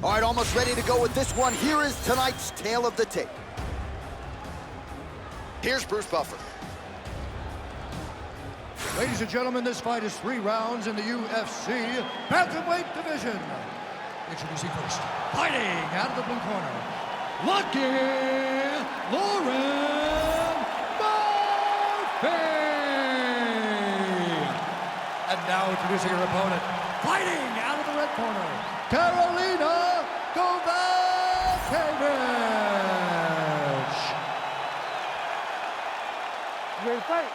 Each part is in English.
All right, almost ready to go with this one. Here is tonight's tale of the tape. Here's Bruce Buffer. Ladies and gentlemen, this fight is 3 rounds in the UFC bantamweight division. Introducing first, fighting out of the blue corner, Lucky Lauren Murphy. And now introducing her opponent, fighting out of the red corner, Karolina Kowalkewicz. Ready to fight?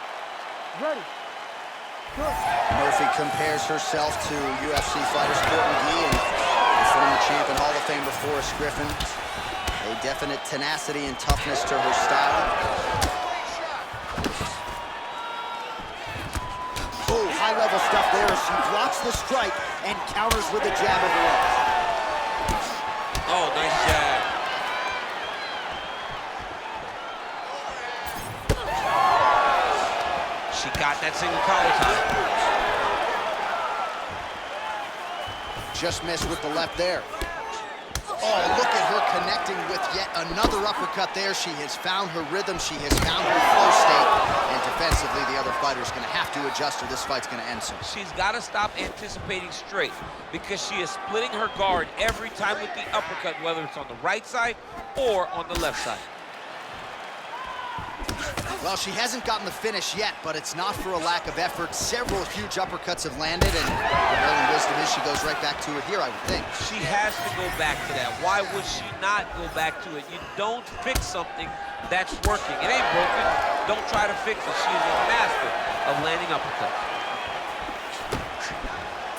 Ready. Murphy compares herself to UFC fighters Court McGee and former champ and Hall of Famer Forrest Griffin. A definite tenacity and toughness to her style. Oh, high-level stuff there as she blocks the strike and counters with a jab of her own. Oh, nice jab. She got that single collar time. Just missed with the left there. Oh, look at her connecting with yet another uppercut there. She has found her rhythm. She has found her flow state. And defensively, the other fighter's going to have to adjust or this fight's going to end soon. She's got to stop anticipating straight because she is splitting her guard every time with the uppercut, whether it's on the right side or on the left side. Well, she hasn't gotten the finish yet, but it's not for a lack of effort. Several huge uppercuts have landed, and the real wisdom is she goes right back to it here, I would think. She has to go back to that. Why would she not go back to it? You don't fix something that's working. It ain't broken. Don't try to fix it. She is a master of landing uppercuts.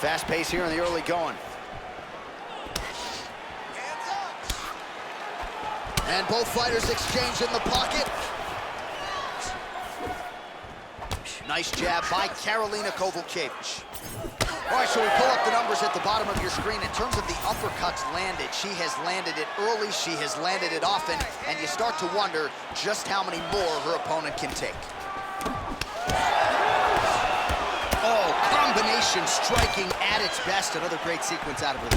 Fast pace here in the early going. And both fighters exchange in the pocket. Nice jab by Karolina Kowalkewicz. All right, so we pull up the numbers at the bottom of your screen. In terms of the uppercuts landed, she has landed it early, she has landed it often, and you start to wonder just how many more her opponent can take. Oh, combination striking at its best. Another great sequence out of her.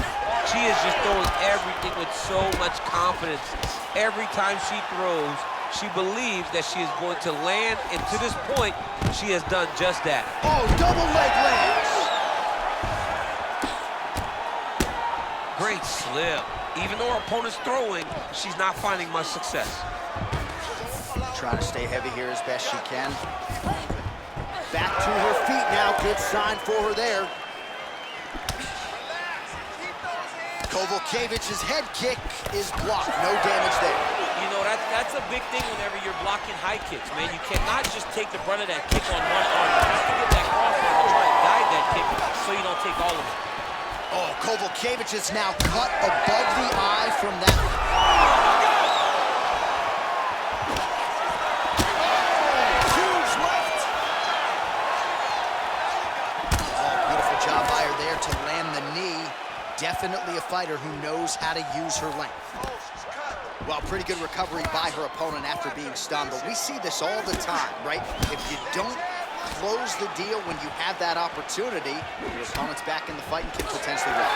She is just throwing everything with so much confidence. Every time she throws, she believes that she is going to land, and to this point, she has done just that. Oh, double leg lands. Great slip. Even though her opponent's throwing, she's not finding much success. Trying to stay heavy here as best she can. Back to her feet now. Good sign for her there. Kowalkewicz's head kick is blocked. No damage there. You know, that's a big thing whenever you're blocking high kicks, man. You cannot just take the brunt of that kick on one arm. You have to get that crossbar and try and guide that kick so you don't take all of it. Oh, Kowalkewicz is now cut above the eye from that. Huge left. Oh, beautiful job by her there to land the knee. Definitely a fighter who knows how to use her length. Well, pretty good recovery by her opponent after being stunned, but we see this all the time, right? If you don't close the deal when you have that opportunity, your opponent's back in the fight and can potentially win.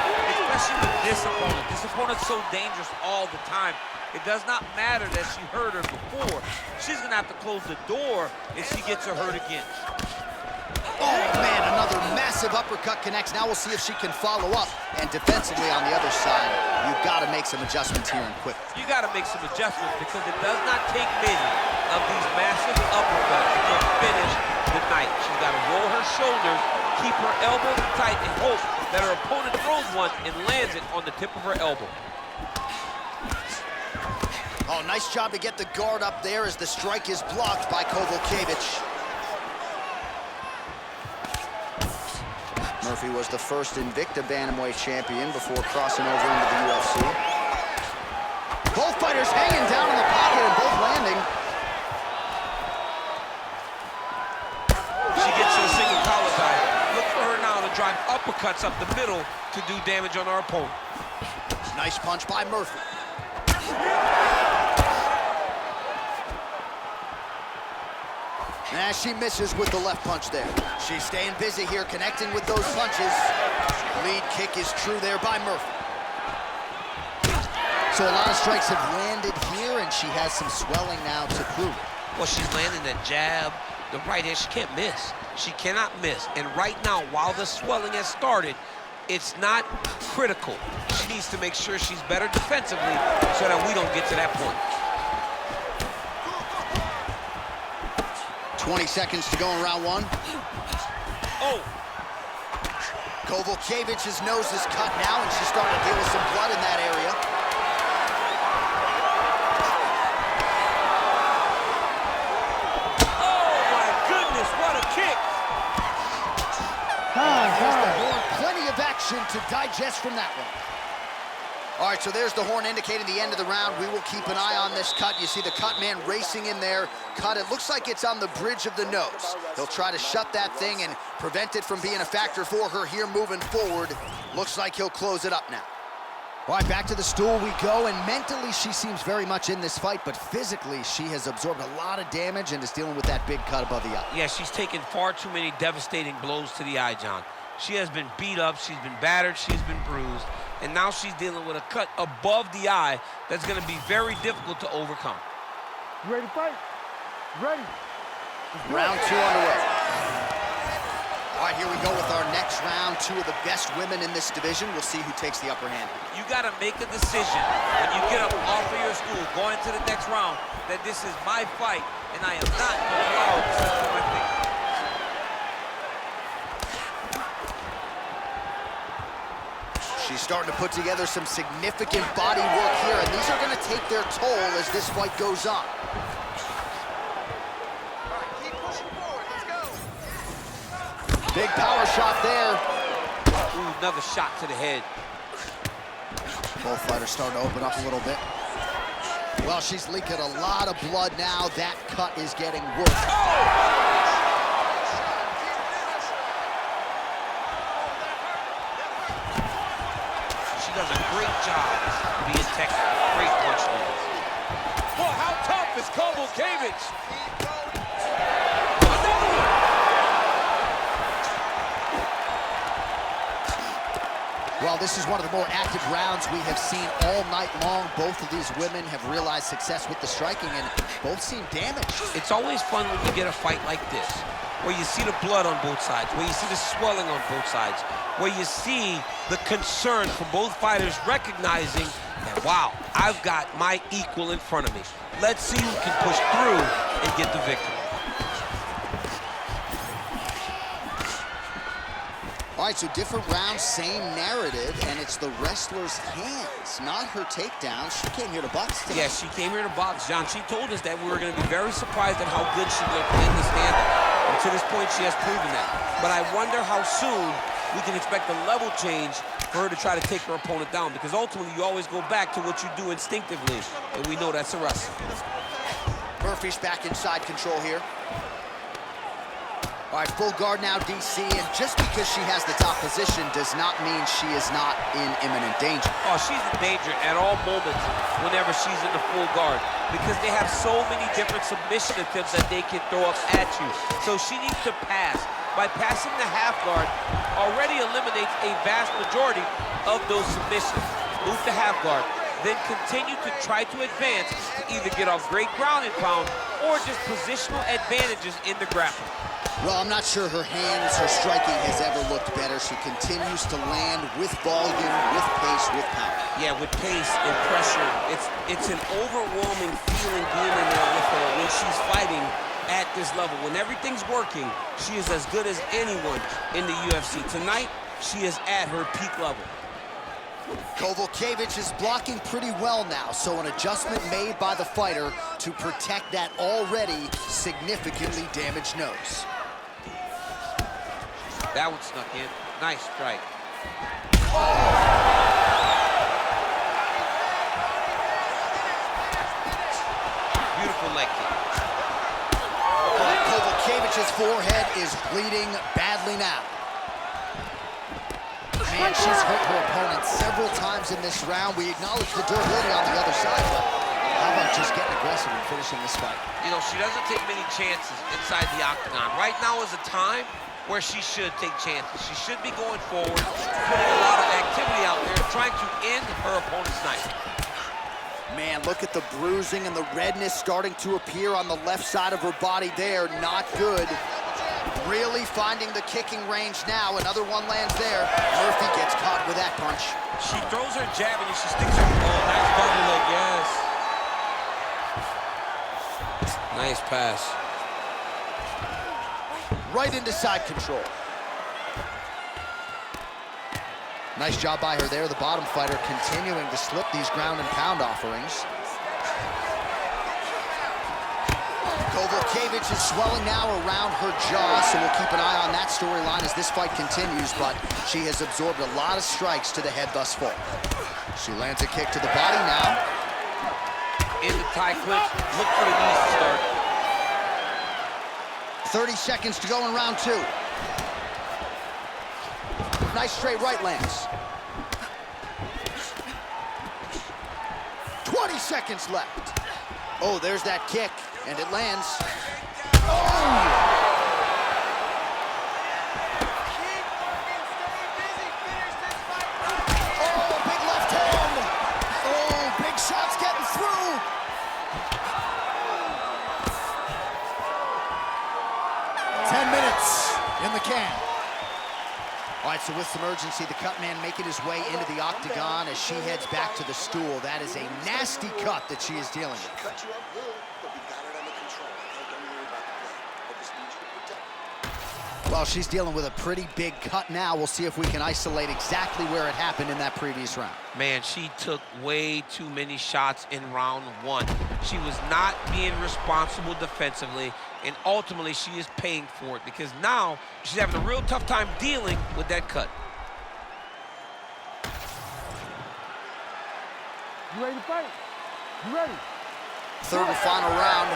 Especially with this opponent. This opponent's so dangerous all the time. It does not matter that she hurt her before. She's gonna have to close the door if she gets her hurt again. Oh, man, another massive uppercut connects. Now we'll see if she can follow up. And defensively on the other side, you've got to make some adjustments here and quick. You got to make some adjustments because it does not take many of these massive uppercuts to finish the night. She's got to roll her shoulders, keep her elbows tight, and hope that her opponent throws one and lands it on the tip of her elbow. Oh, nice job to get the guard up there as the strike is blocked by Kowalkewicz. Murphy was the first Invicta Bantamweight champion before crossing over into the UFC. Both fighters hanging down in the pocket and both landing. She gets to the single collar tie. Look for her now to drive uppercuts up the middle to do damage on our opponent. Nice punch by Murphy. Nah, she misses with the left punch there. She's staying busy here, connecting with those punches. Lead kick is true there by Murphy. So a lot of strikes have landed here, and she has some swelling now to prove it. Well, she's landing that jab, the right hand. She can't miss. She cannot miss. And right now, while the swelling has started, it's not critical. She needs to make sure she's better defensively so that we don't get to that point. 20 seconds to go in round one. Oh! Kowalkewicz's nose is cut now, and she's starting to deal with some blood in that area. Oh, my goodness, what a kick! Plenty of action to digest from that one. All right, so there's the horn indicating the end of the round. We will keep an eye on this cut. You see the cut man racing in there. Cut, it looks like it's on the bridge of the nose. He'll try to shut that thing and prevent it from being a factor for her here moving forward. Looks like he'll close it up now. All right, back to the stool we go, and mentally she seems very much in this fight, but physically she has absorbed a lot of damage and is dealing with that big cut above the eye. Yeah, she's taken far too many devastating blows to the eye, John. She has been beat up, she's been battered, she's been bruised, and now she's dealing with a cut above the eye that's going to be very difficult to overcome. You ready to fight? Ready. Round two underway. All right, here we go with our next round. Two of the best women in this division. We'll see who takes the upper hand. You got to make a decision when you get up off of your stool, going into the next round, that this is my fight, and I am not going to allow this to my finger. She's starting to put together some significant body work here, and these are going to take their toll as this fight goes on. All right, keep pushing forward. Let's go. Big power shot there. Ooh, another shot to the head. Both fighters starting to open up a little bit. Well, she's leaking a lot of blood now. That cut is getting worse. Oh! She does a great job being technical. Great punch lands. Well, how tough is Kowalkewicz? Another one! Well, this is one of the more active rounds we have seen all night long. Both of these women have realized success with the striking, and both seem damaged. It's always fun when you get a fight like this, where you see the blood on both sides, where you see the swelling on both sides, where you see the concern from both fighters recognizing that, wow, I've got my equal in front of me. Let's see who can push through and get the victory. All right, so different rounds, same narrative, and it's the wrestler's hands, not her takedown. She came here to box today. Yeah, she came here to box, John. She told us that we were going to be very surprised at how good she looked in the stand-up. And to this point, she has proven that. But I wonder how soon we can expect a level change for her to try to take her opponent down, because ultimately you always go back to what you do instinctively, and we know that's a wrestling. Murphy's back inside control here. All right, full guard now, DC, and just because she has the top position does not mean she is not in imminent danger. Oh, she's in danger at all moments whenever she's in the full guard, because they have so many different submission attempts that they can throw up at you. So she needs to pass. By passing the half guard, already eliminates a vast majority of those submissions. Move to half guard, then continue to try to advance to either get off great ground and pound or just positional advantages in the grappling. Well, I'm not sure her hands, her striking has ever looked better. She continues to land with volume, with pace, with power. Yeah, with pace and pressure. It's an overwhelming feeling being in there with her when she's fighting at this level. When everything's working, she is as good as anyone in the UFC. Tonight, she is at her peak level. Kowalkewicz is blocking pretty well now, so an adjustment made by the fighter to protect that already significantly damaged nose. That one snuck in. Nice strike. Beautiful leg kick. Kowalkewicz's forehead is bleeding badly now. Man, she's hurt her opponent several times in this round. We acknowledge the durability on the other side, but how about just getting aggressive and finishing this fight? You know, she doesn't take many chances inside the octagon. Right now is a time where she should take chances. She should be going forward, putting a lot of activity out there, trying to end her opponent's night. Man, look at the bruising and the redness starting to appear on the left side of her body there. Not good. Really finding the kicking range now. Another one lands there. Murphy gets caught with that punch. She throws her jab and she sticks her. Oh, nice double leg, yes. Nice pass. Right into side control. Nice job by her there. The bottom fighter continuing to slip these ground and pound offerings. Kowalkewicz is swelling now around her jaw, so we'll keep an eye on that storyline as this fight continues, but she has absorbed a lot of strikes to the head thus far. She lands a kick to the body now. In the tie clinch, look for the knees to start. 30 seconds to go in round 2. Nice straight right lands. 20 seconds left. Oh, there's that kick, and it lands. Oh! In the can. All right, so with some urgency, the cut man making his way into the octagon as she heads back to the stool. That is a nasty cut that she is dealing with. Cut you up good, but we got it under control. Don't worry about the play. I just need you to protect. Well, she's dealing with a pretty big cut now. We'll see if we can isolate exactly where it happened in that previous round. Man, she took way too many shots in round 1. She was not being responsible defensively, and ultimately she is paying for it because now she's having a real tough time dealing with that cut. You ready to fight? You ready? Third and final round.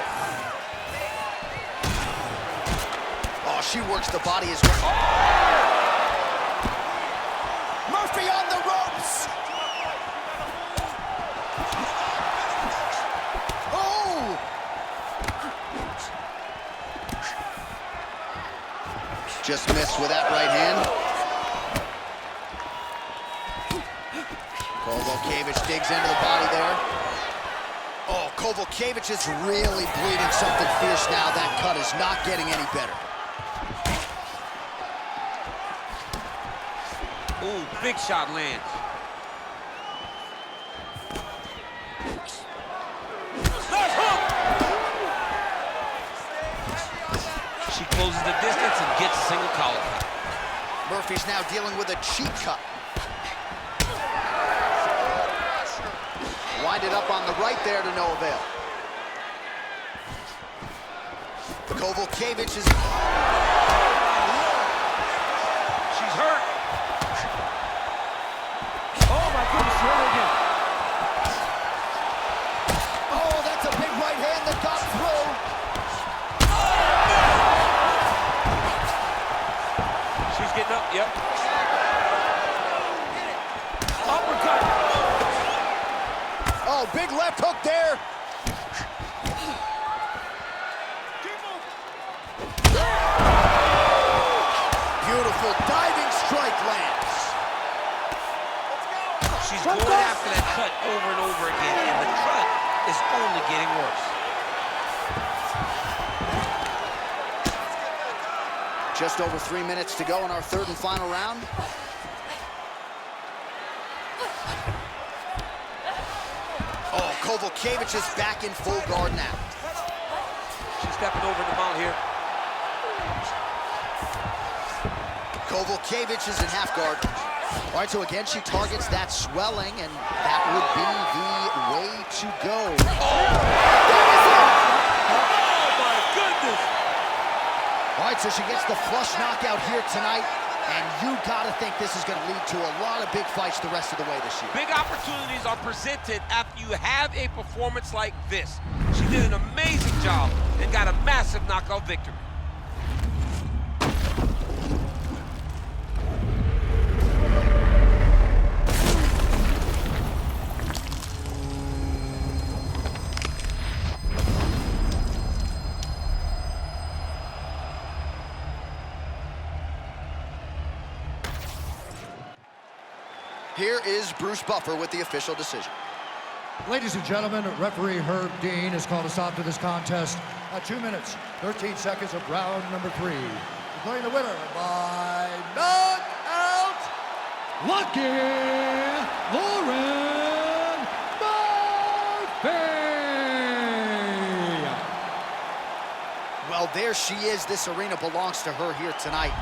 Oh, she works the body as well. Oh! Murphy on the ropes. Oh! Just missed with that right hand. Kowalkewicz digs into the body there. Oh, Kowalkewicz is really bleeding something fierce now. That cut is not getting any better. Ooh, big shot lands. Left hook! She closes the distance and gets a single collar. Murphy's now dealing with a cheap cut. Winded up on the right there to no avail. Kowalkewicz is... She's hurt. Oh my goodness, she hurt again. Oh, that's a big right hand that got through. She's getting up, yep. Uppercut. Oh, big left hook there. Beautiful diving strike lands. She's going after that cut over and over again, and the cut is only getting worse. Just over 3 minutes to go in our third and final round. Oh, Kowalkewicz is back in full guard now. She's stepping over the mount here. Kowalkewicz is in half guard. All right, so again, she targets that swelling, and that would be the way to go. Oh, my goodness! All right, so she gets the flush knockout here tonight, and you gotta think this is gonna lead to a lot of big fights the rest of the way this year. Big opportunities are presented after you have a performance like this. She did an amazing job and got a massive knockout victory. Here is Bruce Buffer with the official decision. Ladies and gentlemen, referee Herb Dean has called a stop to this contest at 2 minutes, 13 seconds of round number 3. Declaring the winner by knockout, Lucky Lauren Murphy. Well, there she is. This arena belongs to her here tonight.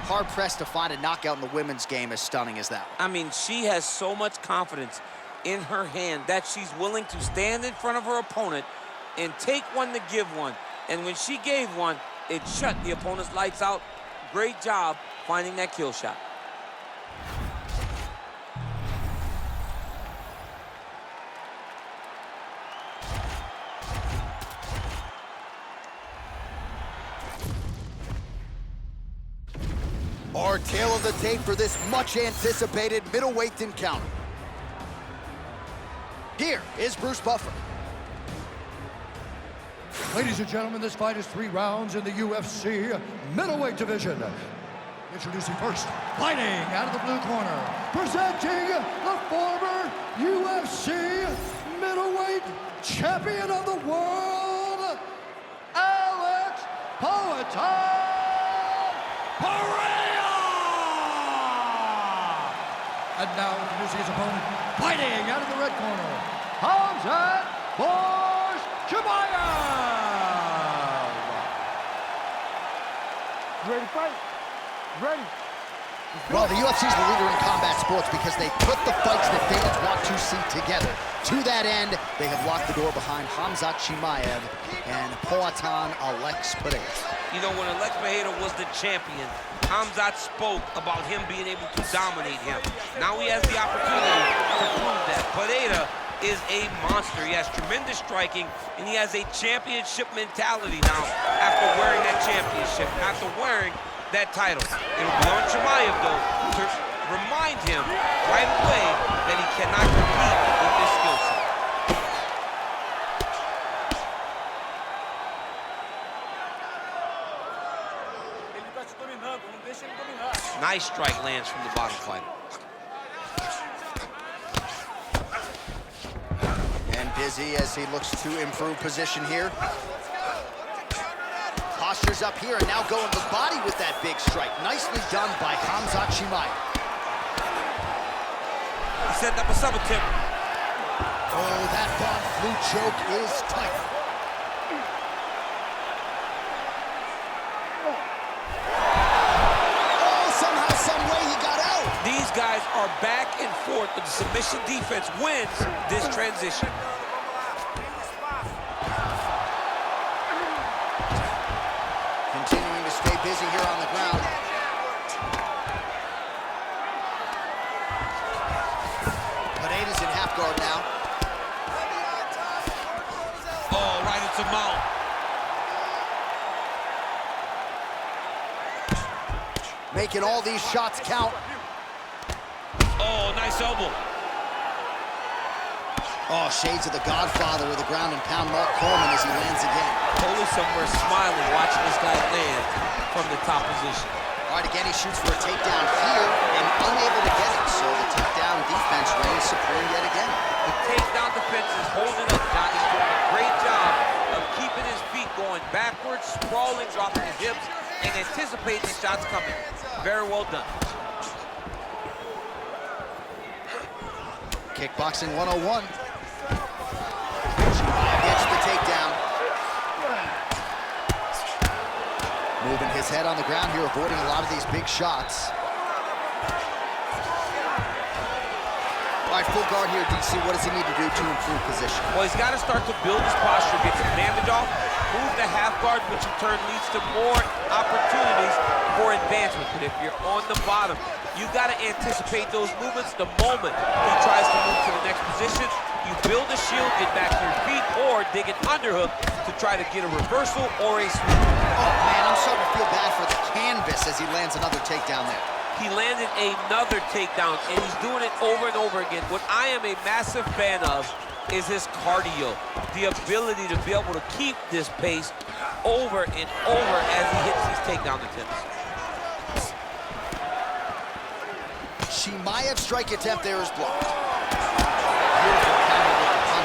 Hard-pressed to find a knockout in the women's game as stunning as that. I mean, she has so much confidence in her hand that she's willing to stand in front of her opponent and take one to give one. And when she gave one, it shut the opponent's lights out. Great job finding that kill shot. Our tale of the tape for this much-anticipated middleweight encounter. Here is Bruce Buffer. Ladies and gentlemen, this fight is 3 rounds in the UFC middleweight division. Introducing first, fighting out of the blue corner, presenting the former UFC middleweight champion of the world, Alex Pereira! And now introducing his opponent, fighting out of the red corner, Khamzat Chimaev! You ready to fight? You ready? Well, the UFC is the leader in combat sports because they put the fights that fans want to see together. To that end, they have locked the door behind Khamzat Chimaev and Poatan Alex Pereira. You know, when Alex Pereira was the champion, Khamzat spoke about him being able to dominate him. Now he has the opportunity to prove that. Pereira is a monster. He has tremendous striking, and he has a championship mentality now after wearing that championship, after wearing that title. It'll be on Chimaev, though, to remind him right away that he cannot compete with this skill set. Nice strike lands from the bottom fighter. And busy as he looks to improve position here. Postures up here and now going to the body with that big strike. Nicely done by Khamzat Chimaev. He set up a sub attempt. Oh, that bomb flu choke is tight. Oh, somehow, some way he got out. These guys are back and forth, but the submission defense wins this transition. Continuing to stay busy here on the ground. Pereira's in half guard now. Oh, right into mount. Making all these shots count. Oh, nice elbow. Oh, shades of the Godfather with a ground and pound Mark Coleman as he lands again. Totally somewhere smiling watching this guy land from the top position. All right, again, he shoots for a takedown here and unable to get it. So the takedown defense reigns supreme yet again. The takedown defense is holding up. Johnny's doing a great job of keeping his feet going backwards, sprawling, dropping his hips, and anticipating the shots coming. Very well done. Kickboxing 101. Gets the takedown. Moving his head on the ground here, avoiding a lot of these big shots. All right, full guard here, DC. What does he need to do to improve position? Well, he's got to start to build his posture, get some damage off, move the half guard, which in turn leads to more opportunities for advancement. But if you're on the bottom, you got to anticipate those movements the moment he tries to move to the next position. You build a shield, get back to your feet, or dig an underhook to try to get a reversal or a sweep. Oh, man, I'm starting to feel bad for the canvas as he lands another takedown there. He landed another takedown, and he's doing it over and over again. What I am a massive fan of is his cardio, the ability to be able to keep this pace over and over as he hits these takedown attempts. Chimaev's strike attempt there is blocked. Beautiful counter with the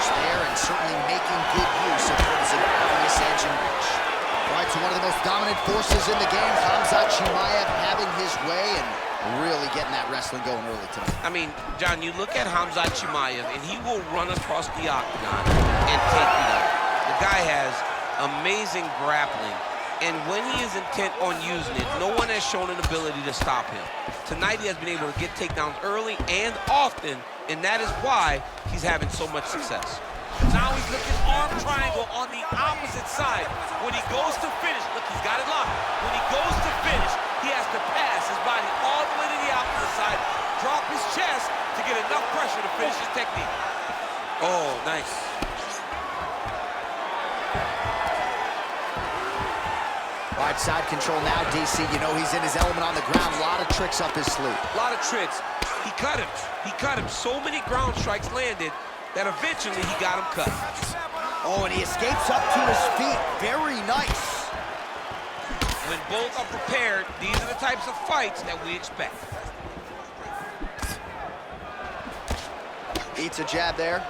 and certainly making good use of what is an obvious edge and reach. All right, so one of the most dominant forces in the game, Khamzat Chimaev having his way and really getting that wrestling going early tonight. I mean, John, you look at Khamzat Chimaev, and he will run across the octagon and take you down. The guy has amazing grappling, and when he is intent on using it, no one has shown an ability to stop him. Tonight, he has been able to get takedowns early and often, and that is why he's having so much success. Now he's looking arm triangle on the opposite side. When he goes to finish, look, he's got it locked. When he goes to finish, he has to pass his body all the way to the opposite side, drop his chest to get enough pressure to finish his technique. Oh, nice. All right, side control now, DC. You know he's in his element on the ground. A lot of tricks up his sleeve. A lot of tricks. He cut him. He cut him. So many ground strikes landed that eventually he got him cut. Oh, and he escapes up to his feet. Very nice. When both are prepared, these are the types of fights that we expect. Eats a jab there.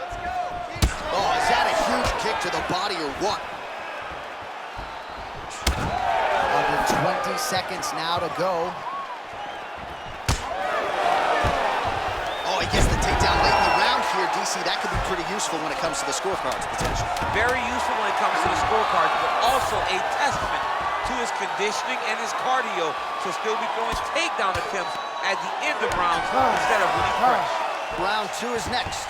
Oh, is that a huge kick to the body or what? Under 20 seconds now to go. Oh, he gets the takedown late in the round here, DC. That could be pretty useful when it comes to the scorecards, potentially. Very useful when it comes to the scorecards, but also a testament to his conditioning and his cardio to still be throwing takedown attempts at the end of rounds instead of really fresh. Round 2 is next.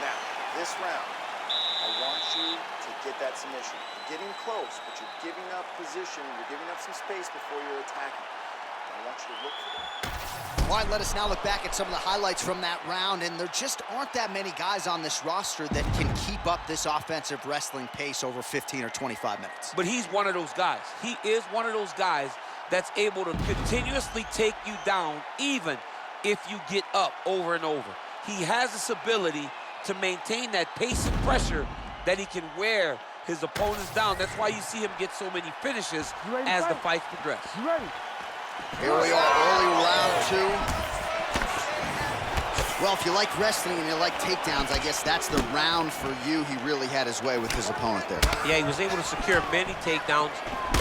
Now, this round, I want you to get that submission. You're getting close, but you're giving up position. You're giving up some space before you're attacking. I want you to look for it. All right, let us now look back at some of the highlights from that round, and there just aren't that many guys on this roster that can keep up this offensive wrestling pace over 15 or 25 minutes. But he's one of those guys. He is one of those guys that's able to continuously take you down even if you get up over and over. He has this ability to maintain that pace and pressure that he can wear his opponents down. That's why you see him get so many finishes as the fights progress. You ready? Here we are, early round 2. Well, if you like wrestling and you like takedowns, I guess that's the round for you. He really had his way with his opponent there. Yeah, he was able to secure many takedowns,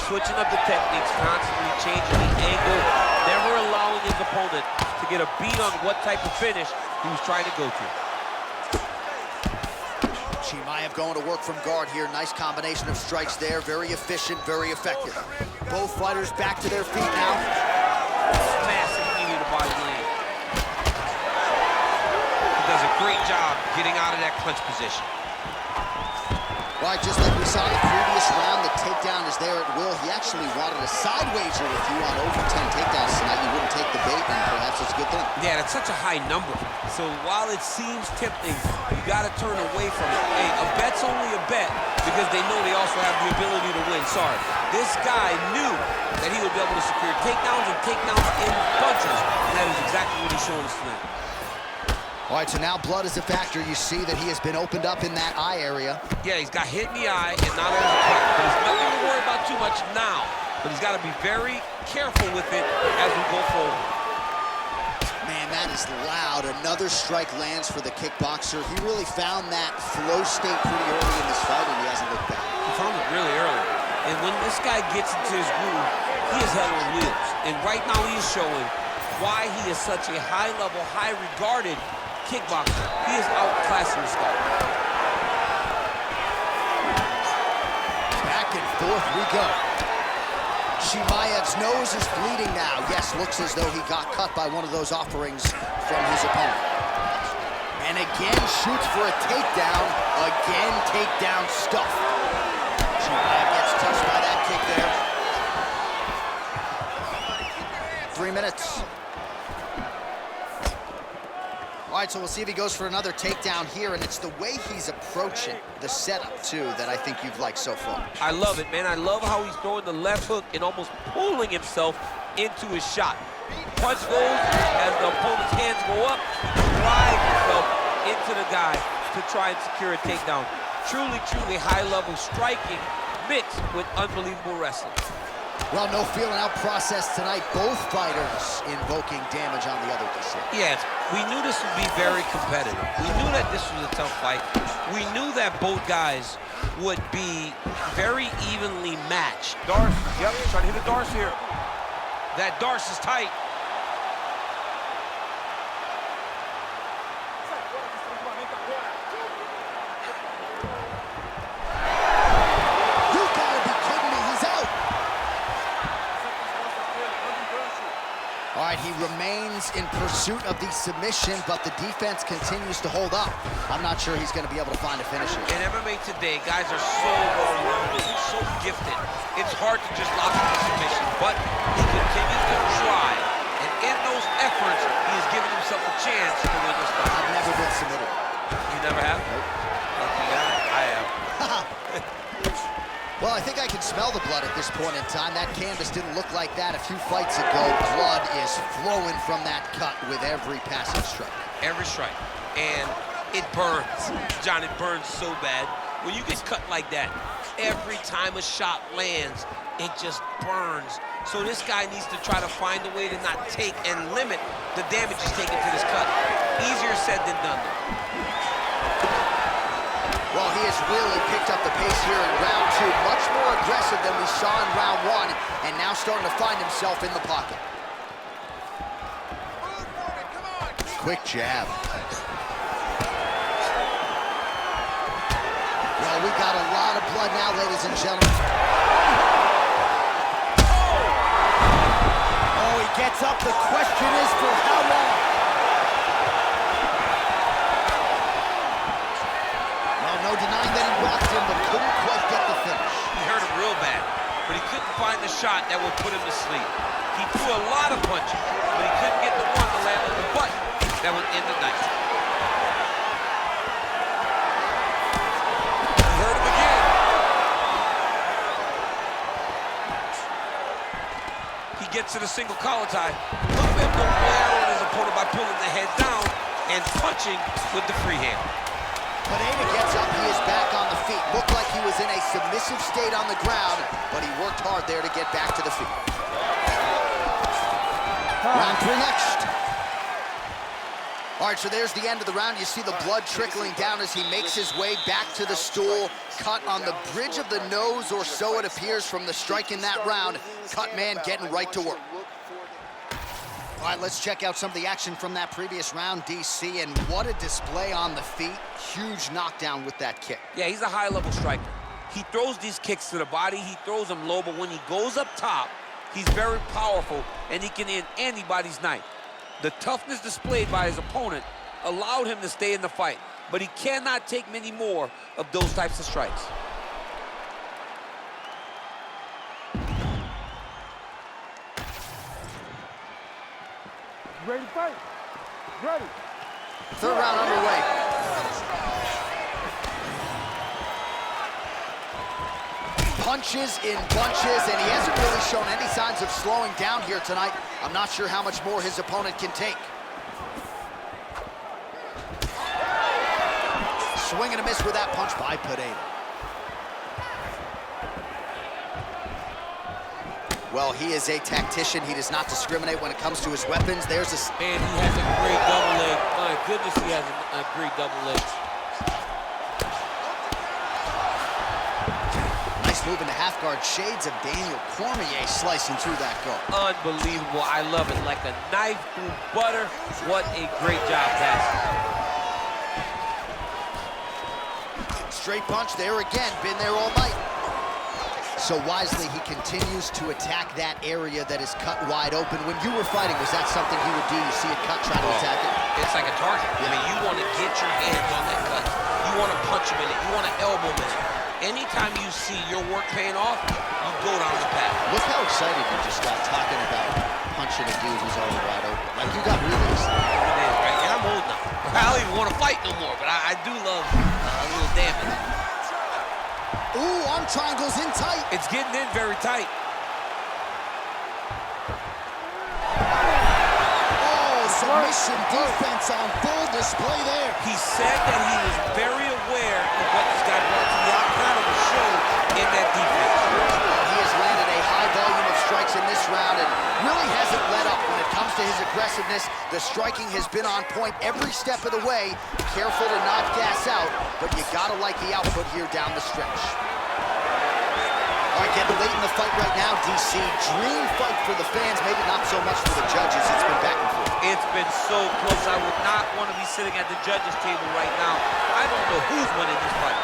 switching up the techniques, constantly changing the angle, never allowing his opponent to get a beat on what type of finish he was trying to go to. Chimaev going to work from guard here. Nice combination of strikes there. Very efficient, very effective. Both fighters back to their feet now. Massive knee to the body land. He does a great job getting out of that clinch position. Right, just like we saw in the previous round, the takedown is there at will. He actually wanted a side wager with you on over 10 takedowns tonight. You wouldn't take the bait, and perhaps it's a good thing. Yeah, that's such a high number. So while it seems tempting, you got to turn away from it. Hey, a bet's only a bet because they know they also have the ability to win. Sorry. This guy knew that he would be able to secure takedowns and takedowns in bunches, and that is exactly what he's showing us tonight. All right, so now blood is a factor. You see that he has been opened up in that eye area. Yeah, he's got hit in the eye and not only cut. There's nothing to worry about too much now, but he's got to be very careful with it as we go forward. Man, that is loud. Another strike lands for the kickboxer. He really found that flow state pretty early in this fight, and he hasn't looked back. He found it really early. And when this guy gets into his groove, he is held on wheels. And right now he is showing why he is such a high-level, high-regarded kickboxer. He is outclassing this guy. Back and forth we go. Chimaev's nose is bleeding now. Yes, looks as though he got cut by one of those offerings from his opponent. And again shoots for a takedown. Again takedown stuff. Chimaev gets touched by that kick there. 3 minutes. All right, so we'll see if he goes for another takedown here, and it's the way he's approaching the setup, too, that I think you've liked so far. I love it, man. I love how he's throwing the left hook and almost pulling himself into his shot. Punch goes as the opponent's hands go up, drive himself into the guy to try and secure a takedown. Truly, truly high-level striking mixed with unbelievable wrestling. Well, no feeling out process tonight. Both fighters invoking damage on the other DC. Yes, we knew this would be very competitive. We knew that this was a tough fight. We knew that both guys would be very evenly matched. Darce, yep, trying to hit a Darce here. That Darce is tight. All right, he remains in pursuit of the submission, but the defense continues to hold up. I'm not sure he's going to be able to find a finish here. In MMA today, guys are so well-rounded, so gifted. It's hard to just lock in the submission, but he continues to try. And in those efforts, he has given himself a chance to win this fight. I've never been submitted. You never have? Nope. Lucky guy. I have. Well, I think I can smell the blood at this point in time. That canvas didn't look like that a few fights ago. Blood is flowing from that cut with every passing strike. Every strike. And it burns. John, it burns so bad. When you get cut like that, every time a shot lands, it just burns. So this guy needs to try to find a way to not take and limit the damage he's taking to this cut. Easier said than done, though. Well, he has really picked up the pace here in round two. Much more aggressive than we saw in round one, and now starting to find himself in the pocket. Quick jab. Well, we got a lot of blood now, ladies and gentlemen. Oh, he gets up. The question is for how long? No denying that he rocked him, but couldn't quite get the finish. He hurt him real bad, but he couldn't find the shot that would put him to sleep. He threw a lot of punches, but he couldn't get the one to land on the butt that would end the night. He hurt him again. He gets to the single collar tie. Look at him go on his opponent by pulling the head down and punching with the free hand. Pereira gets up, he is back on the feet. Looked like he was in a submissive state on the ground, but he worked hard there to get back to the feet. Round three next. All right, so there's the end of the round. You see the blood trickling down as he makes his way back to the stool. Cut on the bridge of the nose, or so it appears from the strike in that round. Cut man getting right to work. All right, let's check out some of the action from that previous round, DC, and what a display on the feet. Huge knockdown with that kick. Yeah, he's a high-level striker. He throws these kicks to the body, he throws them low, but when he goes up top, he's very powerful, and he can end anybody's night. The toughness displayed by his opponent allowed him to stay in the fight, but he cannot take many more of those types of strikes. Ready to fight? Ready. Third round underway. Punches in bunches, and he hasn't really shown any signs of slowing down here tonight. I'm not sure how much more his opponent can take. Swing and a miss with that punch by Pereira. Well, he is a tactician. He does not discriminate when it comes to his weapons. There's a... Man, he has a great double leg. My goodness, he has a great double leg. Nice move into half guard. Shades of Daniel Cormier slicing through that guard. Unbelievable. I love it. Like a knife through butter. What a great job passing. Straight punch there again. Been there all night. So wisely, he continues to attack that area that is cut wide open. When you were fighting, was that something you would do? You see it cut, try to attack it? It's like a target. I mean, you want to get your hands on that cut. You want to punch him in it. You want to elbow him in it. Anytime you see your work paying off, you go down the path. Look how excited you just got talking about punching a dude who's already wide open. Like, you got really excited. It is, right? And I'm old now. I don't even want to fight no more, but I do love a little damage. Ooh, arm triangles in tight. It's getting in very tight. Oh, submission defense on full display there. He said that he was very aware of what this guy brought to the octagon to show in that defense. He has landed a high volume of aggressiveness. The striking has been on point every step of the way. Careful to not gas out, but you gotta like the output here down the stretch. All right, getting late in the fight right now, DC. Dream fight for the fans, maybe not so much for the judges. It's been back and forth. It's been so close. I would not want to be sitting at the judges' table right now. I don't know who's winning this fight.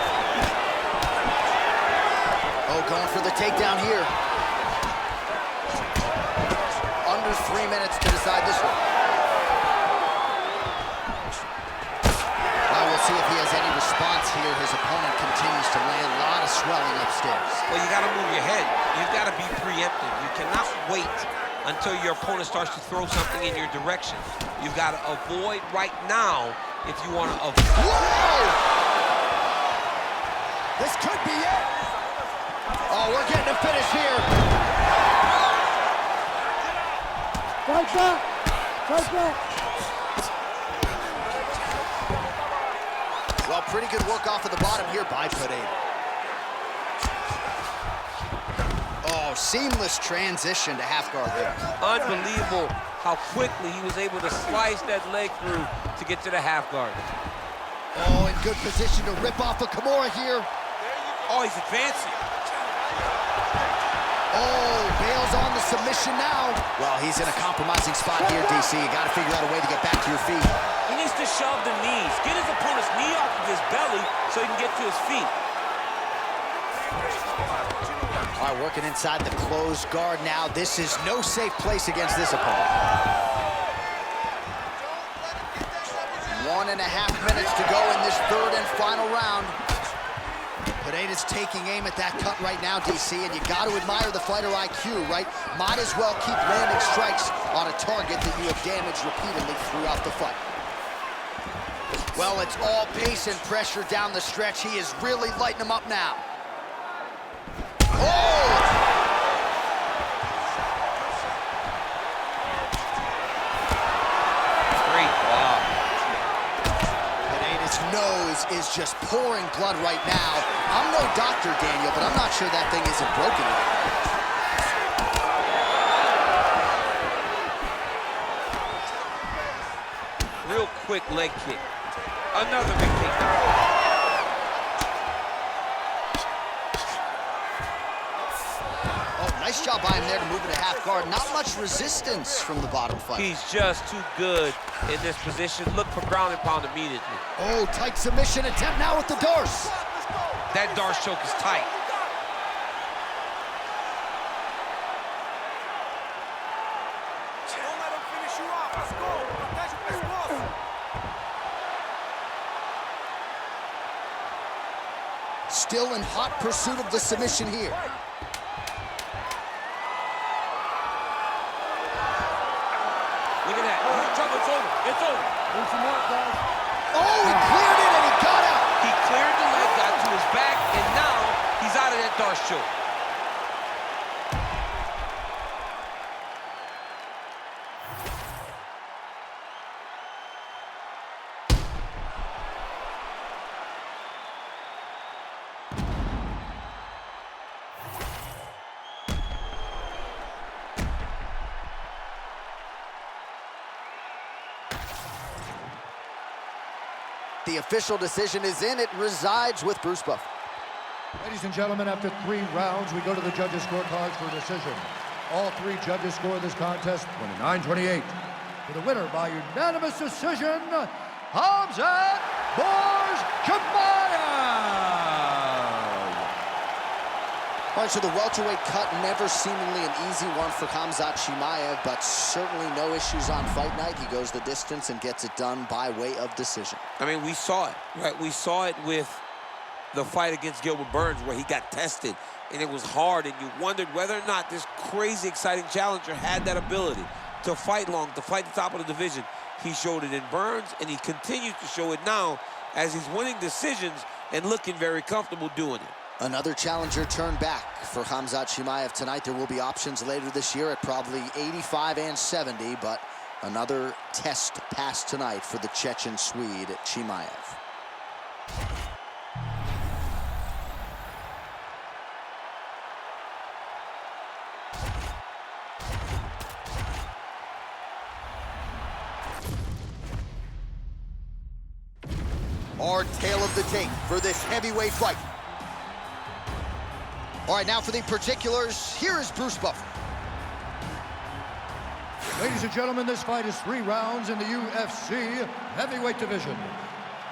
Oh, going for the takedown here. Under 3 minutes to decide this one. Well, we'll see if he has any response here. His opponent continues to land a lot of swelling upstairs. Well, you got to move your head. You've got to be preemptive. You cannot wait until your opponent starts to throw something in your direction. You've got to avoid right now if you want to avoid. Whoa! This could be it. Oh, we're getting a finish here. Fight back! Fight back! Well, pretty good work off of the bottom here by Pereira. Oh, seamless transition to half guard there. Unbelievable how quickly he was able to slice that leg through to get to the half guard. Oh, in good position to rip off a Kimura here. Oh, he's advancing. Oh, bails on the submission now. Well, he's in a compromising spot here, DC. You got to figure out a way to get back to your feet. He needs to shove the knees. Get his opponent's knee off of his belly so he can get to his feet. All right, working inside the closed guard now. This is no safe place against this opponent. 1.5 minutes to go in this third and final round. Pereira's taking aim at that cut right now, DC, and you got to admire the fighter IQ, right? Might as well keep landing strikes on a target that you have damaged repeatedly throughout the fight. Well, it's all pace and pressure down the stretch. He is really lighting them up now. Oh! Nose is just pouring blood right now. I'm no doctor, Daniel, but I'm not sure that thing isn't broken right now. Real quick leg kick. Another big kick. Oh, nice job by him there to move into half guard. Not much resistance from the bottom fight. He's just too good in this position. Look for ground and pound immediately. Oh, tight submission attempt now with the Darce. That Darce choke is tight. Don't let him finish you off. Let's go. Still in hot pursuit of the submission here. Look at that. It's over. It's over. Bring some more, guys. Oh, he cleared it and he got out. He cleared the leg, got to his back, and now he's out of that Darce choke. The official decision is in. It resides with Bruce Buffer. Ladies and gentlemen, after 3 rounds, we go to the judges' scorecards for a decision. All 3 judges score this contest 29-28. For the winner by unanimous decision, Khamzat Chimaev. All right, so the welterweight cut never seemingly an easy one for Khamzat Chimaev, but certainly no issues on fight night. He goes the distance and gets it done by way of decision. I mean, we saw it, right? We saw it with the fight against Gilbert Burns where he got tested, and it was hard, and you wondered whether or not this crazy, exciting challenger had that ability to fight long, to fight the top of the division. He showed it in Burns, and he continues to show it now as he's winning decisions and looking very comfortable doing it. Another challenger turned back for Khamzat Chimaev tonight. There will be options later this year at probably 85 and 70, but another test pass tonight for the Chechen Swede, Chimaev. Our tale of the tape for this heavyweight fight. All right, now for the particulars, here is Bruce Buffer. Ladies and gentlemen, this fight is 3 rounds in the UFC heavyweight division.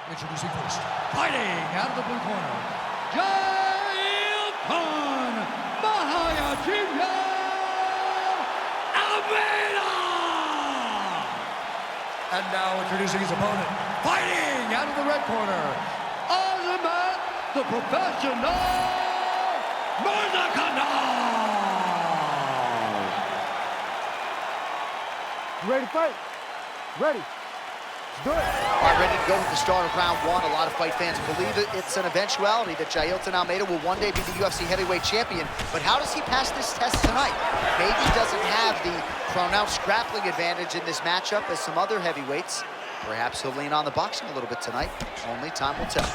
Introducing first, fighting out of the blue corner, Jalton Malhadinho. And now introducing his opponent, fighting out of the red corner, Azamat, the professional, Murzakanov. You ready to fight? Ready. Let's do it. All right, ready to go with the start of round 1. A lot of fight fans believe it's an eventuality that Jalton Almeida will one day be the UFC heavyweight champion. But how does he pass this test tonight? Maybe he doesn't have the pronounced grappling advantage in this matchup as some other heavyweights. Perhaps he'll lean on the boxing a little bit tonight. Only time will tell.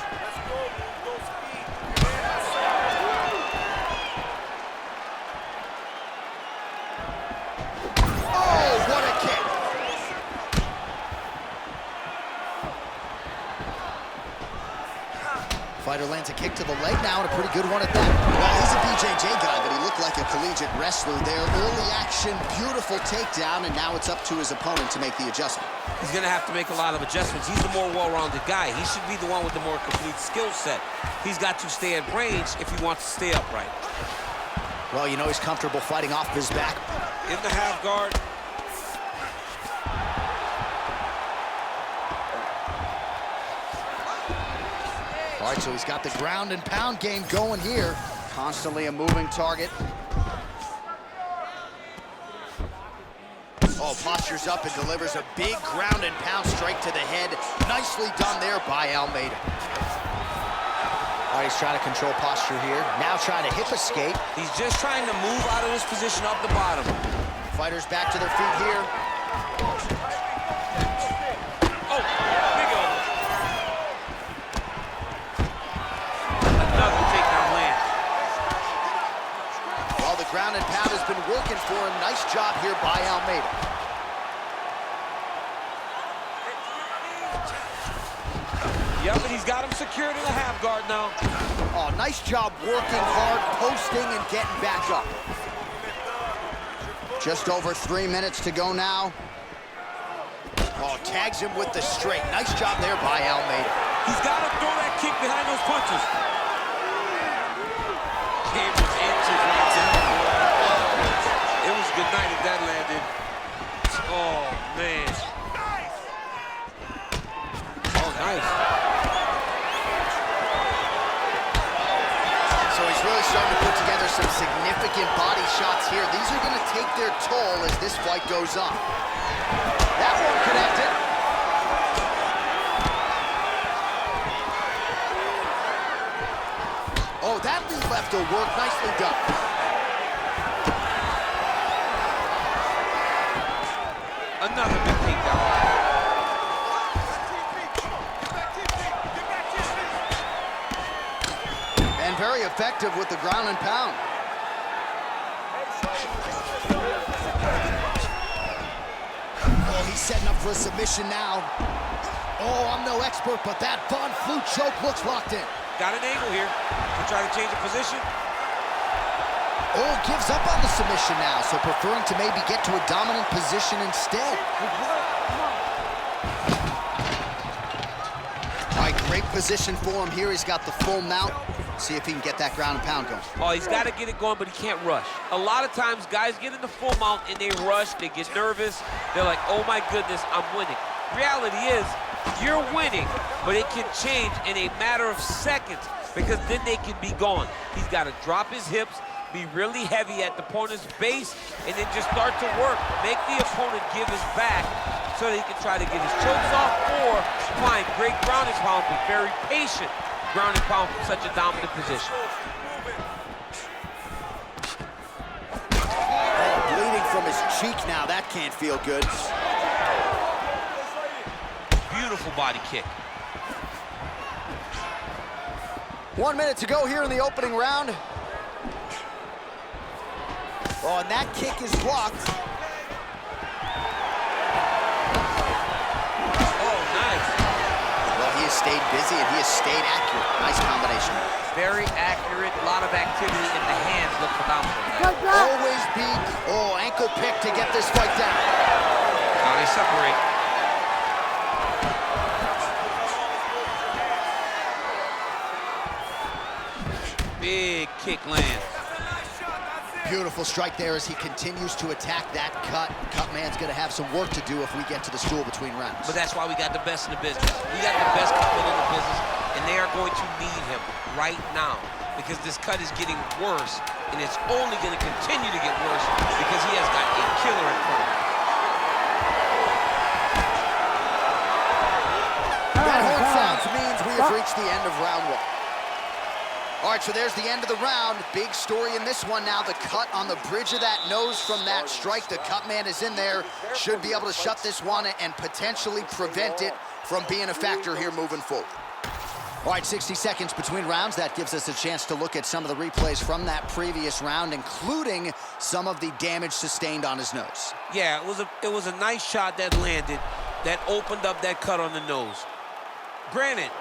Fighter lands a kick to the leg now, and a pretty good one at that. Well, he's a BJJ guy, but he looked like a collegiate wrestler there. Early action, beautiful takedown, and now it's up to his opponent to make the adjustment. He's going to have to make a lot of adjustments. He's the more well-rounded guy. He should be the one with the more complete skill set. He's got to stay in range if he wants to stay upright. Well, you know he's comfortable fighting off his back. In the half guard. All right, so he's got the ground and pound game going here. Constantly a moving target. Oh, postures up and delivers a big ground and pound strike to the head. Nicely done there by Almeida. All right, he's trying to control posture here. Now trying to hip escape. He's just trying to move out of this position up the bottom. Fighters back to their feet here. Oh, big elbow. Another takedown land. Well, the ground and pound has been working for him. Nice job here by Almeida. Yep, and he's got him secured in the half guard now. Oh, nice job working hard, posting, and getting back up. Just over 3 minutes to go now. Oh, tags him with the straight. Nice job there by Almeida. He's got to throw that kick behind those punches. Game was inches right there. It was good night if that landed. Oh, man. Oh, nice. So he's really starting to put together some significant body shots here. These are going to take their toll as this fight goes on. That one connected. Oh, that lead left will work. Nicely done. Another big takedown. And very effective with the ground and pound. Oh, he's setting up for a submission now. Oh, I'm no expert, but that Von Flue choke looks locked in. Got an angle here. We'll try to change the position. Oh, gives up on the submission now, so preferring to maybe get to a dominant position instead. All right, great position for him here. He's got the full mount. See if he can get that ground and pound going. Oh, he's got to get it going, but he can't rush. A lot of times, guys get in the full mount and they rush, they get nervous. They're like, oh my goodness, I'm winning. Reality is, you're winning, but it can change in a matter of seconds because then they can be gone. He's got to drop his hips, be really heavy at the opponent's base, and then just start to work. Make the opponent give his back so that he can try to get his chokes off or find great ground and pound, but very patient ground and pound from such a dominant position. Oh, bleeding from his cheek now. That can't feel good. Beautiful body kick. 1 minute to go here in the opening round. Oh, and that kick is blocked. Oh, nice. Well, he is stayed busy, and he has stayed accurate. Nice combination. Very accurate, a lot of activity, and the hands look phenomenal. Always be, ankle pick to get this fight down. Now they separate. Big kick lands. Beautiful strike there as he continues to attack that cut. Cut man's gonna have some work to do if we get to the stool between rounds. But that's why we got the best in the business. We got the best cut in the business, and they are going to need him right now because this cut is getting worse, and it's only gonna continue to get worse because he has got a killer in front of him. That horn sounds means we have reached the end of round one. All right, so there's the end of the round. Big story in this one now. The cut on the bridge of that nose from that strike. The cut man is in there. Should be able to shut this one and potentially prevent it from being a factor here moving forward. All right, 60 seconds between rounds. That gives us a chance to look at some of the replays from that previous round, including some of the damage sustained on his nose. Yeah, it was a nice shot that landed, that opened up that cut on the nose. Granted,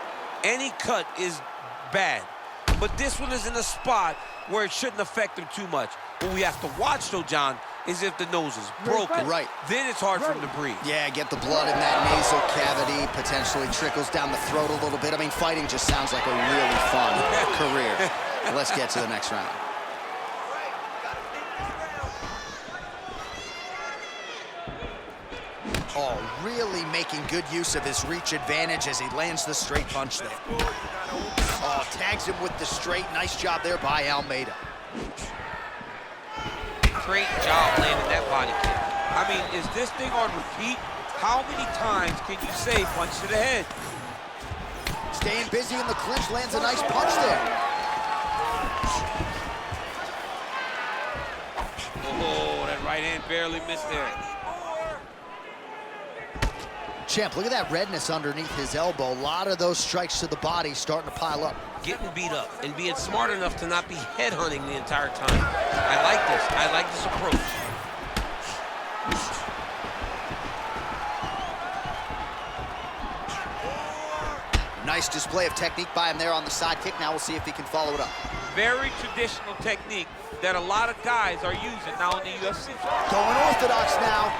any cut is bad, but this one is in a spot where it shouldn't affect him too much. What we have to watch, though, John, is if the nose is broken. Right. Then it's hard for him to breathe. Yeah, get the blood in that nasal cavity, potentially trickles down the throat a little bit. I mean, fighting just sounds like a really fun career. Let's get to the next round. Oh, really making good use of his reach advantage as he lands the straight punch there. Oh, tags him with the straight. Nice job there by Almeida. Great job landing that body kick. I mean, is this thing on repeat? How many times can you say punch to the head? Staying busy in the clinch, lands a nice punch there. Oh, that right hand barely missed there. Champ, look at that redness underneath his elbow. A lot of those strikes to the body starting to pile up. Getting beat up and being smart enough to not be headhunting the entire time. I like this. I like this approach. Nice display of technique by him there on the side kick. Now we'll see if he can follow it up. Very traditional technique that a lot of guys are using now in the UFC. Going orthodox now.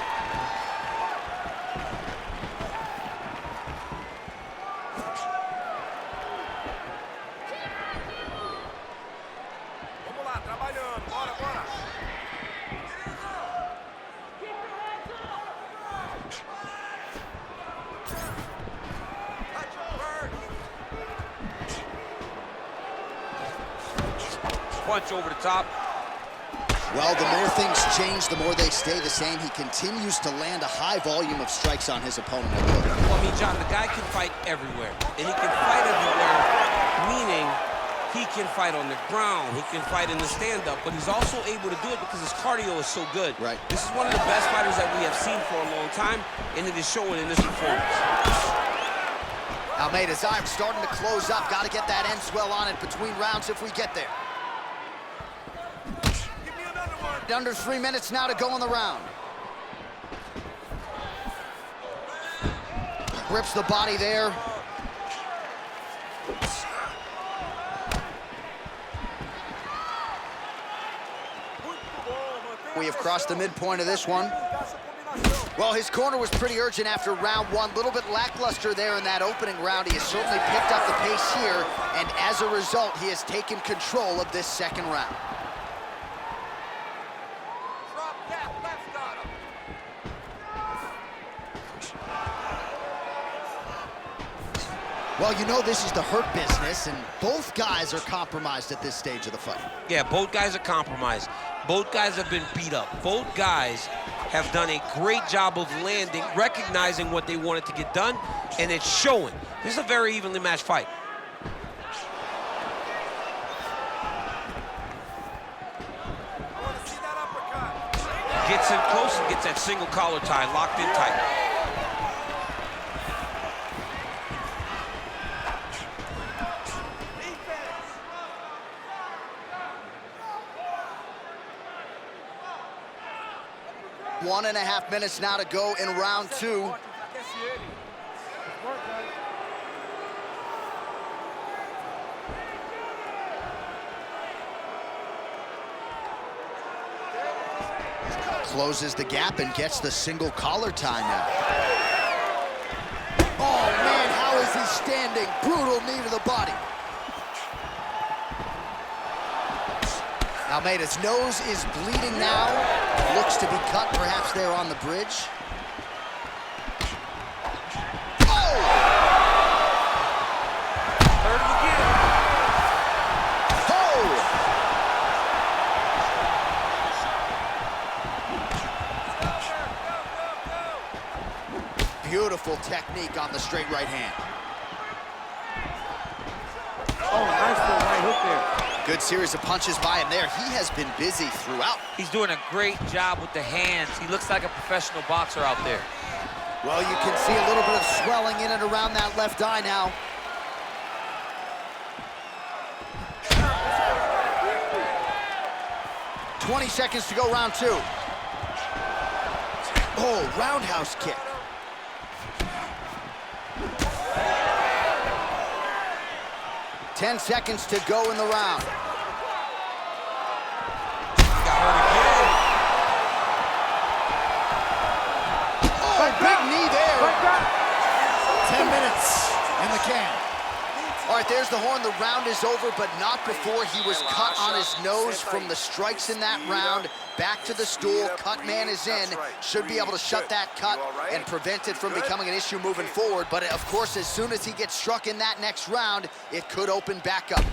Punch over the top. Well, the more things change, the more they stay the same. He continues to land a high volume of strikes on his opponent. Well, I mean, John, the guy can fight everywhere. And he can fight everywhere, meaning he can fight on the ground, he can fight in the stand-up, but he's also able to do it because his cardio is so good. Right. This is one of the best fighters that we have seen for a long time, and it is showing in this performance. Almeida's arm starting to close up. Got to get that end swell on it between rounds if we get there. Under 3 minutes now to go in the round. Grips the body there. We have crossed the midpoint of this one. Well, his corner was pretty urgent after round one. A little bit lackluster there in that opening round. He has certainly picked up the pace here, and as a result, he has taken control of this second round. Well, you know this is the hurt business, and both guys are compromised at this stage of the fight. Yeah, both guys are compromised. Both guys have been beat up. Both guys have done a great job of landing, recognizing what they wanted to get done, and it's showing. This is a very evenly matched fight. Gets in close and gets that single collar tie locked in tight. One and a half minutes now to go in round two. Closes the gap and gets the single collar tie now. Oh, man, how is he standing? Brutal knee to the body. Almeida's nose is bleeding now. Looks to be cut, perhaps there on the bridge. Oh! Hurt him again. Oh! Beautiful technique on the straight right hand. Oh, nice little right hook there. Good series of punches by him there. He has been busy throughout. He's doing a great job with the hands. He looks like a professional boxer out there. Well, you can see a little bit of swelling in and around that left eye now. "20 seconds to go, round 2. Oh, roundhouse kick. "10 seconds to go in the round. Oh, big knee there. 10 minutes in the can. All right, there's the horn. The round is over, but not before he was cut on his nose from the strikes in that round. Back to the stool. Cut man is in. Should be able to shut that cut and prevent it from becoming an issue moving forward. But, of course, as soon as he gets struck in that next round, it could open back up.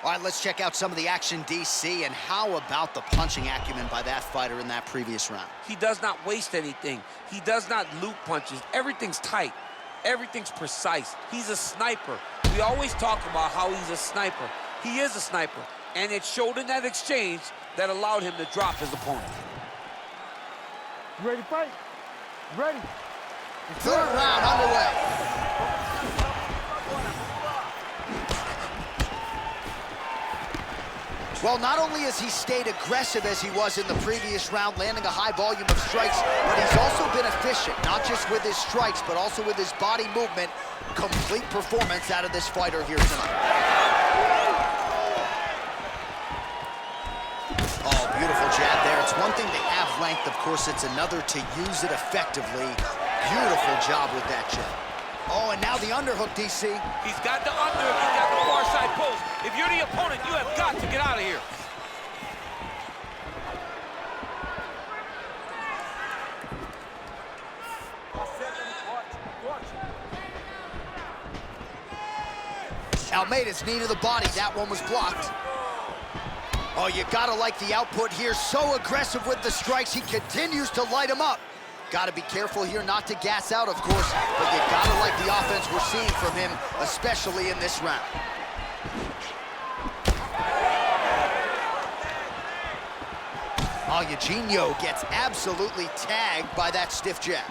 All right, let's check out some of the action, DC, and how about the punching acumen by that fighter in that previous round? He does not waste anything. He does not loop punches. Everything's tight. Everything's precise. He's a sniper. We always talk about how he's a sniper. He is a sniper, and it showed in that exchange that allowed him to drop his opponent. You ready to fight? Ready. Third round underway. Well, not only has he stayed aggressive as he was in the previous round, landing a high volume of strikes, but he's also been efficient, not just with his strikes, but also with his body movement. Complete performance out of this fighter here tonight. Oh, beautiful jab there. It's one thing to have length. Of course, it's another to use it effectively. Beautiful job with that jab. Oh, and now the underhook, DC. He's got the underhook. He's got the far side post. If you're the opponent, you have got to get out of here. Almeida's knee to the body. That one was blocked. Oh, you gotta like the output here. So aggressive with the strikes. He continues to light him up. Gotta be careful here not to gas out, of course, but you gotta like the offense we're seeing from him, especially in this round. Malhadinho gets absolutely tagged by that stiff jab.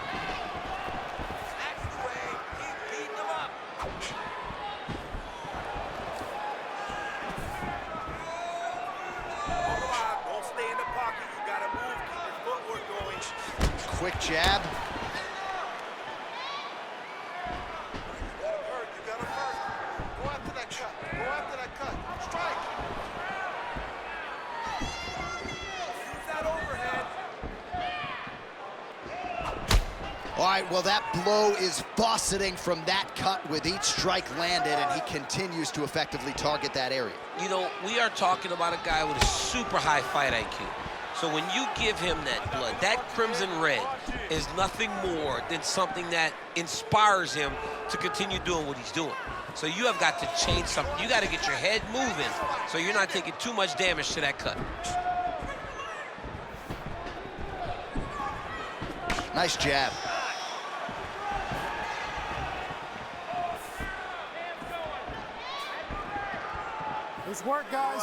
Quick jab. You got him hurt. Go after that cut. Go after that cut. Strike. Use that overhead. All right, well, that blow is buffeting from that cut with each strike landed, and he continues to effectively target that area. You know, we are talking about a guy with a super high fight IQ. So when you give him that blood, that crimson red is nothing more than something that inspires him to continue doing what he's doing. So you have got to change something. You got to get your head moving so you're not taking too much damage to that cut. Nice jab. Nice work, guys.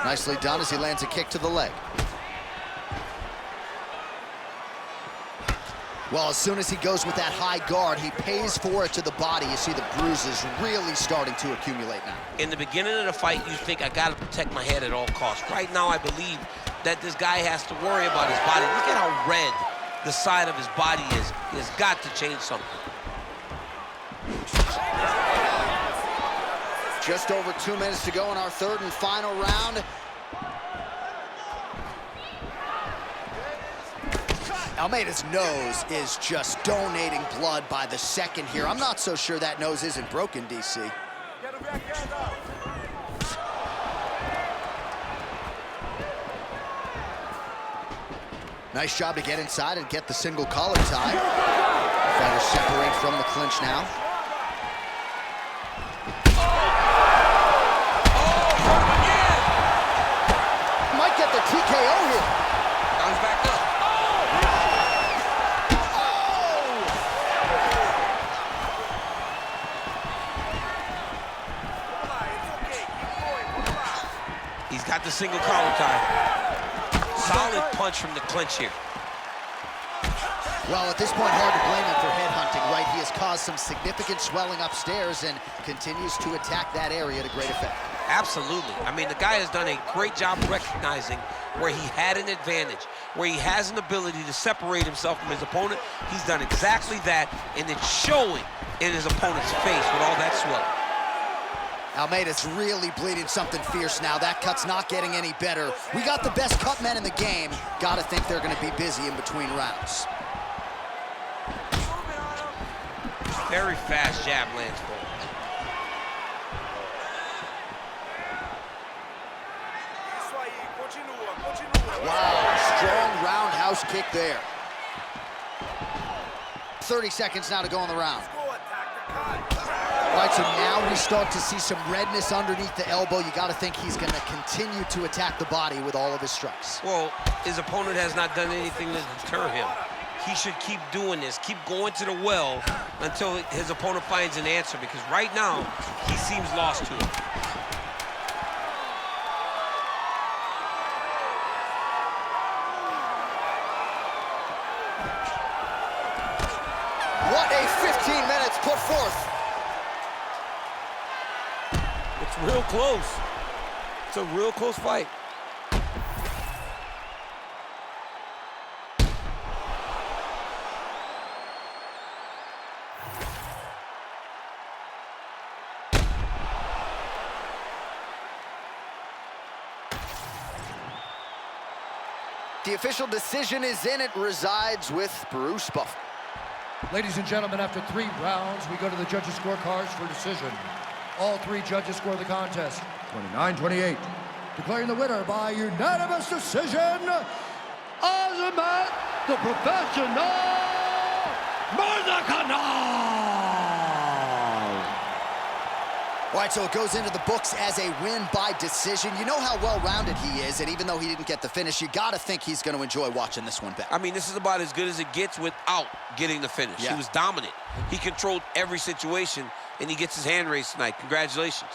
Nicely done as he lands a kick to the leg. Well, as soon as he goes with that high guard, he pays for it to the body. You see the bruises really starting to accumulate now. In the beginning of the fight, you think, I got to protect my head at all costs. Right now, I believe that this guy has to worry about his body. Look at how red the side of his body is. He has got to change something. Just over 2 minutes to go in our third and final round. Almeida's nose is just donating blood by the second here. I'm not so sure that nose isn't broken, DC. Nice job to get inside and get the single collar tie. Fighters separate from the clinch now. Might get the TKO here. Comes back up. He's got the single collar tie. Solid punch from the clinch here. Well, at this point, hard to blame him for headhunting, right? He has caused some significant swelling upstairs and continues to attack that area to great effect. Absolutely. I mean, the guy has done a great job recognizing where he had an advantage, where he has an ability to separate himself from his opponent. He's done exactly that, and it's showing in his opponent's face with all that swelling. Almeida's really bleeding something fierce now. That cut's not getting any better. We got the best cut men in the game. Gotta think they're gonna be busy in between rounds. Very fast jab lands for him. Wow, strong roundhouse kick there. 30 seconds now to go in the round. All right, so now we start to see some redness underneath the elbow. You got to think he's going to continue to attack the body with all of his strikes. Well, his opponent has not done anything to deter him. He should keep doing this, keep going to the well until his opponent finds an answer, because right now, he seems lost to it. What a 15 minutes put forth. It's real close. It's a real close fight. The official decision is in. It resides with Bruce Buffer. Ladies and gentlemen, after 3 rounds, we go to the judges' scorecards for decision. All 3 judges score the contest 29-28. Declaring the winner by unanimous decision, Azamat, the professional Murzakanov. All right, so it goes into the books as a win by decision. You know how well-rounded he is, and even though he didn't get the finish, you got to think he's going to enjoy watching this one back. I mean, this is about as good as it gets without getting the finish. Yeah. He was dominant. He controlled every situation, and he gets his hand raised tonight. Congratulations.